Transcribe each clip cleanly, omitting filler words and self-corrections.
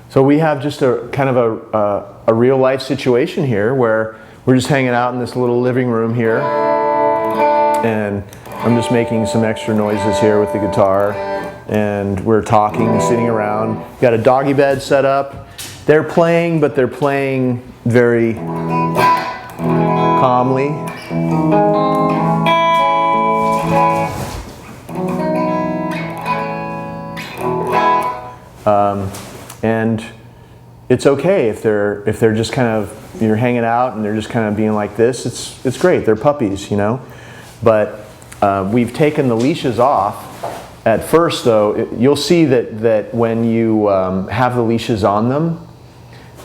So we have just a kind of a real life situation here where we're just hanging out in this little living room here, and I'm just making some extra noises here with the guitar, and we're talking, sitting around. Got a doggy bed set up. They're playing, but they're playing very calmly. And it's okay if they're just kind of, you're hanging out and they're just kind of being like this. It's great. They're puppies, you know. But we've taken the leashes off. At first, though, you'll see that when you have the leashes on them,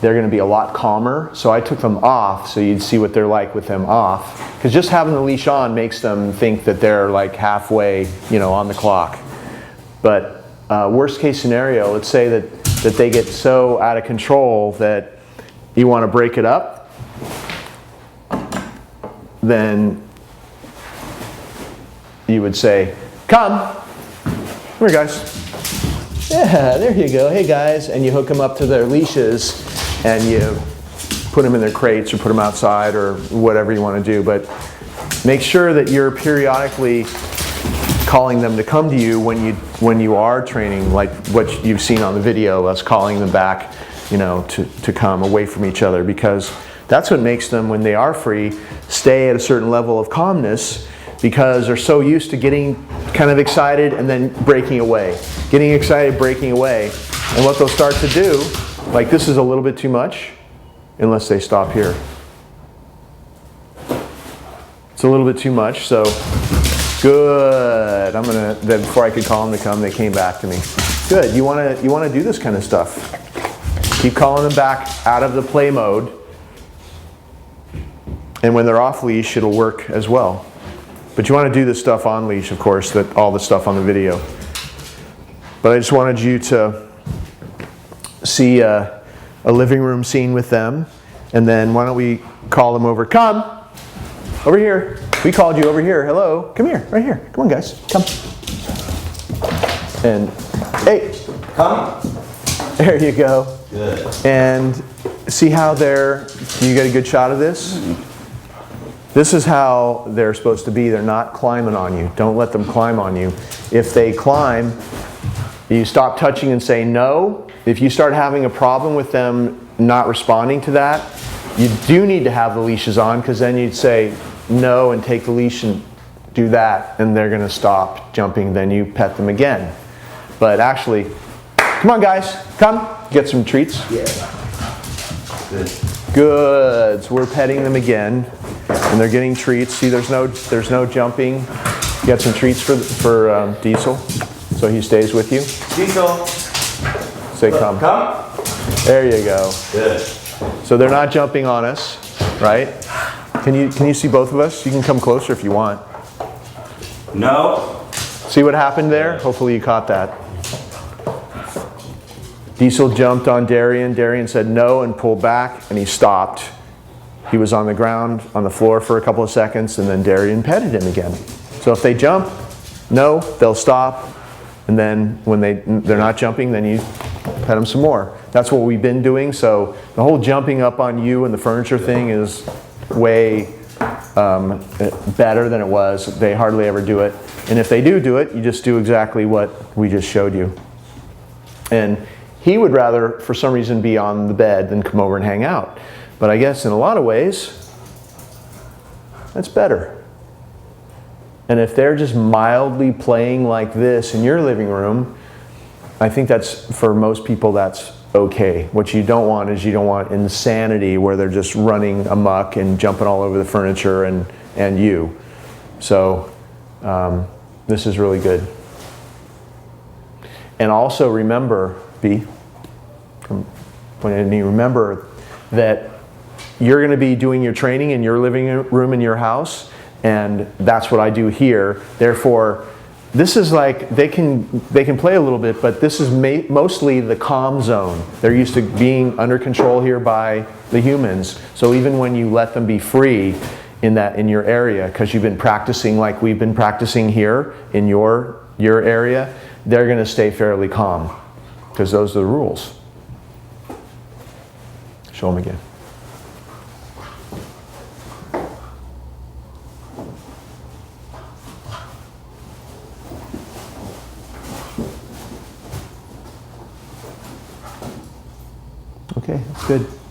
they're going to be a lot calmer. So I took them off so you'd see what they're like with them off. Because just having the leash on makes them think that they're like halfway, you know, on the clock. But worst case scenario, let's say that they get so out of control that you want to break it up, then you would say, come here, guys. Yeah, there you go. Hey, guys. And you hook them up to their leashes and you put them in their crates or put them outside or whatever you want to do. But make sure that you're periodically calling them to come to you when you are training, like what you've seen on the video, us calling them back, you know, to come away from each other, because that's what makes them, when they are free, stay at a certain level of calmness, because they're so used to getting kind of excited and then breaking away. Getting excited, breaking away. And what they'll start to do, like this is a little bit too much, unless they stop here. It's a little bit too much, so good. Then before I could call them to come, they came back to me. Good. You want to do this kind of stuff. Keep calling them back out of the play mode. And when they're off leash, it'll work as well. But you want to do this stuff on leash, of course, all the stuff on the video. But I just wanted you to see a living room scene with them. And then why don't we call them over. Come! Over here. We called you over here. Hello. Come here. Right here. Come on, guys. Come. And, hey. Come. There you go. Good. And see how you get a good shot of this? This is how they're supposed to be. They're not climbing on you. Don't let them climb on you. If they climb, you stop touching and say no. If you start having a problem with them not responding to that, you do need to have the leashes on, because then you'd say no and take the leash and do that, and they're going to stop jumping. Then you pet them again. But actually, come on, guys, come get some treats. Yeah. Good. Good. So we're petting them again, and they're getting treats. See, there's no jumping. You got some treats for Diesel, so he stays with you. Diesel. Say come. Come. There you go. Good. So they're not jumping on us, right? Can you see both of us? You can come closer if you want. No. See what happened there? Hopefully you caught that. Diesel jumped on Darian. Darian said no and pulled back, and he stopped. He was on the ground, on the floor for a couple of seconds, and then Darian petted him again. So if they jump, no, they'll stop. And then when they're not jumping, then you pet them some more. That's what we've been doing. So the whole jumping up on you and the furniture thing is way better than it was. They hardly ever do it. And if they do it, you just do exactly what we just showed you. And he would rather, for some reason, be on the bed than come over and hang out. But I guess in a lot of ways, that's better. And if they're just mildly playing like this in your living room, I think that's, for most people, that's okay. What you don't want is, you don't want insanity where they're just running amok and jumping all over the furniture and you. So this is really good. And also remember, remember that you're going to be doing your training in your living room in your house, and that's what I do here. Therefore, this is like, they can play a little bit, but this is mostly the calm zone. They're used to being under control here by the humans. So even when you let them be free in your area, because you've been practicing like we've been practicing here in your area, they're going to stay fairly calm, because those are the rules. Show them again. Okay, that's good.